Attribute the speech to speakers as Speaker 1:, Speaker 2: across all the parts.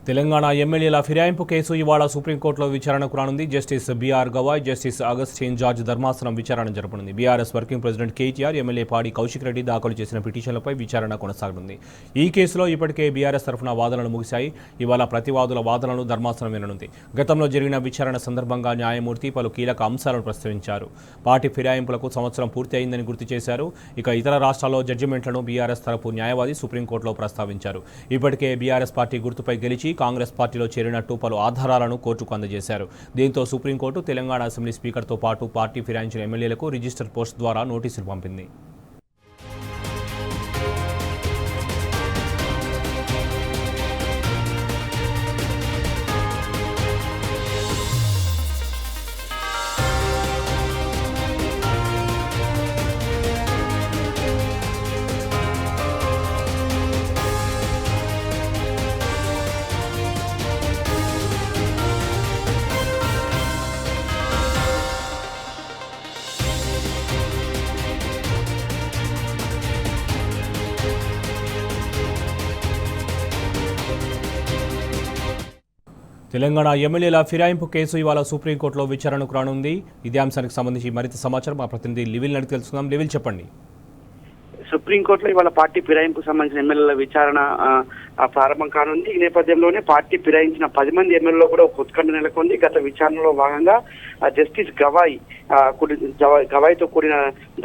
Speaker 1: తెలంగాణ ఎమ్మెల్యేల ఫిరాయింపు కేసు ఇవాళ సుప్రీంకోర్టులో విచారణకు రానుంది. Justice BR Gavai, justice Augustine George ధర్మాసనం విచారణ జరపనుంది. BRS working president KTR, MLA Padi Kaushik Reddy దాఖలు చేసిన పిటిషన్లపై విచారణ కొనసాగనుంది. ఈ కేసులో ఇప్పటికే బీఆర్ఎస్ తరఫున వాదనలు ముగిశాయి. ఇవాళ ప్రతివాదుల వాదనలను ధర్మాసనం విననుంది. గతంలో జరిగిన విచారణ సందర్భంగా న్యాయమూర్తి పలు కీలక అంశాలను ప్రస్తావించారు. పార్టీ ఫిరాయింపులకు సంవత్సరం పూర్తి అయిందని గుర్తు చేశారు. ఇక ఇతర రాష్ట్రాల్లో జడ్జిమెంట్లను బీఆర్ఎస్ తరపు న్యాయవాది సుప్రీంకోర్టులో ప్రస్తావించారు. ఇప్పటికే బీఆర్ఎస్ పార్టీ గుర్తుపై గెలిచి కాంగ్రెస్ పార్టీలో చేరినట్టు పలు ఆధారాలను కోర్టుకు అందజేశారు. దీంతో సుప్రీంకోర్టు తెలంగాణ అసెంబ్లీ స్పీకర్తో పాటు పార్టీ ఫిరాయించిన ఎమ్మెల్యేలకు రిజిస్టర్ పోస్ట్ ద్వారా నోటీసులు పంపింది. తెలంగాణ ఎమ్మెల్యేల ఫిరాయింపు కేసు ఇవాళ సుప్రీంకోర్టులో విచారణకు రానుంది. ఇదే అంశానికి సంబంధించి మరింత సమాచారం మా ప్రతినిధి లివిల్ అడిగి తెలుసుకుందాం. లివిల్, చెప్పండి.
Speaker 2: సుప్రీంకోర్టులో ఇవాళ పార్టీ ఫిరాయింపు సంబంధించిన ఎమ్మెల్యేల విచారణ ప్రారంభం కానుంది. ఈ నేపథ్యంలోనే పార్టీ ఫిరాయించిన 10 మంది ఎమ్మెల్యేలో కూడా ఒక ఉత్కంఠ నెలకొంది. గత విచారణలో భాగంగా జస్టిస్ గవాయ్తో కూడిన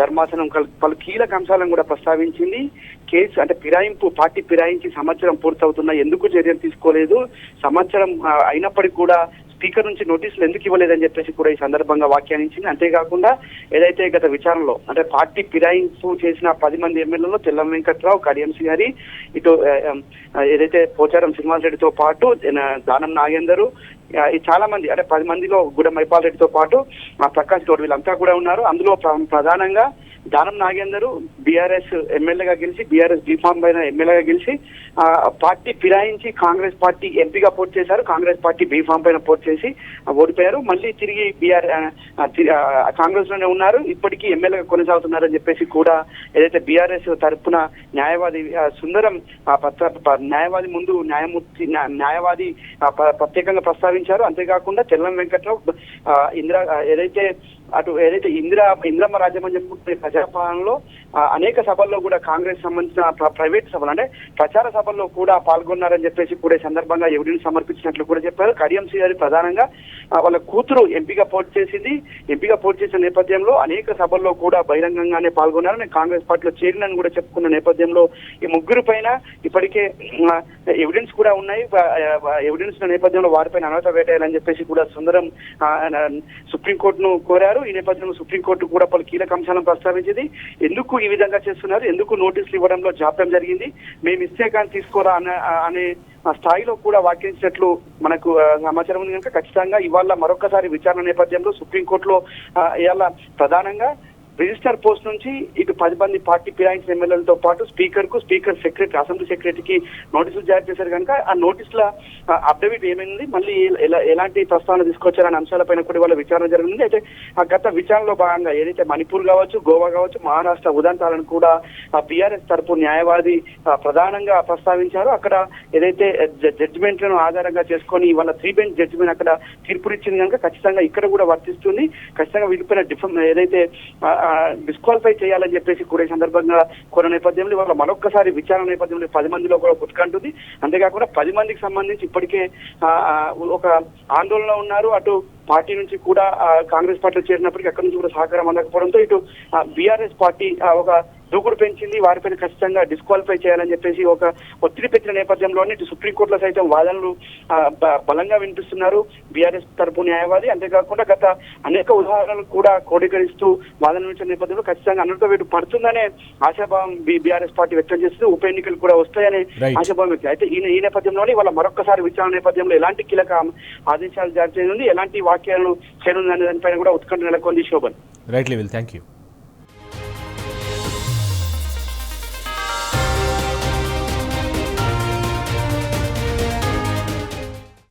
Speaker 2: ధర్మాసనం పలు కీలక అంశాలను కూడా ప్రస్తావించింది. కేసు అంటే పార్టీ ఫిరాయించి సంవత్సరం పూర్తవుతున్నా ఎందుకు చర్యలు తీసుకోలేదు, సంవత్సరం అయినప్పటికీ కూడా స్పీకర్ నుంచి నోటీసులు ఎందుకు ఇవ్వలేదని చెప్పేసి కూడా ఈ సందర్భంగా వ్యాఖ్యానించింది. అంతేకాకుండా ఏదైతే గత విచారణలో అంటే పార్టీ ఫిరాయింపు చేసిన 10 మంది ఎమ్మెల్యేలో తెల్లం వెంకట్రావు, కడియం శ్రీహరి, ఇటు ఏదైతే పోచారం శ్రీనివాసరెడ్డితో పాటు దానం నాగేందరు, చాలా మంది అంటే 10 మందిలో గుడ మైపాల్ రెడ్డితో పాటు ప్రకాష్ గౌడ్ వీళ్ళంతా కూడా ఉన్నారు. అందులో ప్రధానంగా దానం నాగేందరు బీఆర్ఎస్ ఎమ్మెల్యేగా గెలిచి బీఆర్ఎస్ బీఫామ్ పైన ఎమ్మెల్యేగా గెలిచి పార్టీ ఫిరాయించి కాంగ్రెస్ పార్టీ ఎంపీగా పోటీ చేశారు. కాంగ్రెస్ పార్టీ బీఫామ్ పైన పోటీ చేసి ఓడిపోయారు. మళ్ళీ తిరిగి కాంగ్రెస్ లోనే ఉన్నారు. ఇప్పటికీ ఎమ్మెల్యేగా కొనసాగుతున్నారని చెప్పేసి కూడా ఏదైతే బీఆర్ఎస్ తరఫున న్యాయవాది సుందరం న్యాయవాది ముందు న్యాయవాది ప్రత్యేకంగా ప్రస్తావించారు. అంతేకాకుండా తెల్లం వెంకట్రావు ఏదైతే ఇంద్రమ్మ రాజ్యం అని చెప్పుకుంటే ప్రజాపాలనలో అనేక సభల్లో కూడా కాంగ్రెస్ సంబంధించిన ప్రైవేట్ సభలు అంటే ప్రచార సభల్లో కూడా పాల్గొన్నారని చెప్పేసి కూడా ఈ సందర్భంగా ఎవిడెన్స్ సమర్పించినట్లు కూడా చెప్పారు. కడియం శ్రీహరి ప్రధానంగా వాళ్ళ కూతురు ఎంపీగా పోటీ చేసింది. ఎంపీగా పోటీ చేసిన నేపథ్యంలో అనేక సభల్లో కూడా బహిరంగంగానే పాల్గొన్నారు. నేను కాంగ్రెస్ పార్టీలో చేరినని కూడా చెప్పుకున్న నేపథ్యంలో ఈ ముగ్గురు పైన ఇప్పటికే ఎవిడెన్స్ కూడా ఉన్నాయి. ఎవిడెన్స్ నేపథ్యంలో వారిపైన అనర్హత వేటేయాలని చెప్పేసి కూడా సుందరం సుప్రీంకోర్టును కోరారు. ఈ నేపథ్యంలో సుప్రీంకోర్టు కూడా పలు కీలక అంశాలను ప్రస్తావించింది. ఎందుకు ఈ విధంగా చేస్తున్నారు, ఎందుకు నోటీసులు ఇవ్వడంలో జాప్యం జరిగింది, మేము ఇస్తే కానీ తీసుకోరా అనే స్థాయిలో కూడా వ్యాఖ్యానించినట్లు మనకు సమాచారం ఉంది. కనుక ఖచ్చితంగా ఇవాళ మరొకసారి విచారణ నేపథ్యంలో సుప్రీంకోర్టులో ఇవాళ ప్రధానంగా రిజిస్టర్ పోస్ట్ నుంచి ఇటు 10 మంది పార్టీ ఫిరాయించిన ఎమ్మెల్యేలతో పాటు స్పీకర్ సెక్రటరీ, అసెంబ్లీ సెక్రటరీకి నోటీసులు జారీ చేశారు. కనుక ఆ నోటీసుల అప్డేట్ ఏమైంది, మళ్ళీ ఎలాంటి ప్రస్తావన తీసుకొచ్చారనే అంశాలపైన కూడా వాళ్ళ విచారణ జరిగింది. అయితే ఆ గత విచారణలో భాగంగా ఏదైతే మణిపూర్ కావచ్చు, గోవా కావచ్చు, మహారాష్ట్ర ఉదంతాలను కూడా బీఆర్ఎస్ తరపు న్యాయవాది ప్రధానంగా ప్రస్తావించారు. అక్కడ ఏదైతే జడ్జిమెంట్లను ఆధారంగా చేసుకొని వాళ్ళ 3 బెంచ్ జడ్జిమెంట్ అక్కడ తీర్పునిచ్చింది. కనుక ఖచ్చితంగా ఇక్కడ కూడా వర్తిస్తుంది. ఖచ్చితంగా వీళ్ళపైన ఏదైతే డిస్క్వాలిఫై చేయాలని చెప్పేసి కూడా ఈ సందర్భంగా కొన్ని నేపథ్యంలో ఇవాళ మరొక్కసారి విచారణ నేపథ్యంలో 10 మందిలో కూడా పుట్టుకంటుంది. అంతేకాకుండా 10 మందికి సంబంధించి ఇప్పటికే ఒక ఆందోళన ఉన్నారు. అటు పార్టీ నుంచి కూడా కాంగ్రెస్ పార్టీలో చేరినప్పటికీ అక్కడి నుంచి కూడా సహకారం అందకపోవడంతో ఇటు బీఆర్ఎస్ పార్టీ ఒక దూకుడు పెంచింది. వారిపైన ఖచ్చితంగా డిస్క్వాలిఫై చేయాలని చెప్పేసి ఒక ఒత్తిడి పెట్టిన నేపథ్యంలోనే ఇటు సుప్రీంకోర్టులో సైతం వాదనలు బలంగా వినిపిస్తున్నారు బీఆర్ఎస్ తరపు న్యాయవాది. అంతేకాకుండా గత అనేక ఉదాహరణలు కూడా క్రోడీకరిస్తూ వాదనలు ఇచ్చిన నేపథ్యంలో ఖచ్చితంగా అనర్హత వేటు పడుతుందనే ఆశాభావం బీఆర్ఎస్ పార్టీ వ్యక్తం చేస్తూ ఉప ఎన్నికలు కూడా వస్తాయనే ఆశాభావం వ్యక్తం. అయితే ఈ నేపథ్యంలోనే వాళ్ళ మరొకసారి విచారణ నేపథ్యంలో ఎలాంటి కీలక ఆదేశాలు జారీ చేయనుంది, ఎలాంటి వ్యాఖ్యలను చేయనుంది అనే దానిపైన కూడా ఉత్కంఠ నెలకొంది. Shobhan.
Speaker 1: Right level, thank you.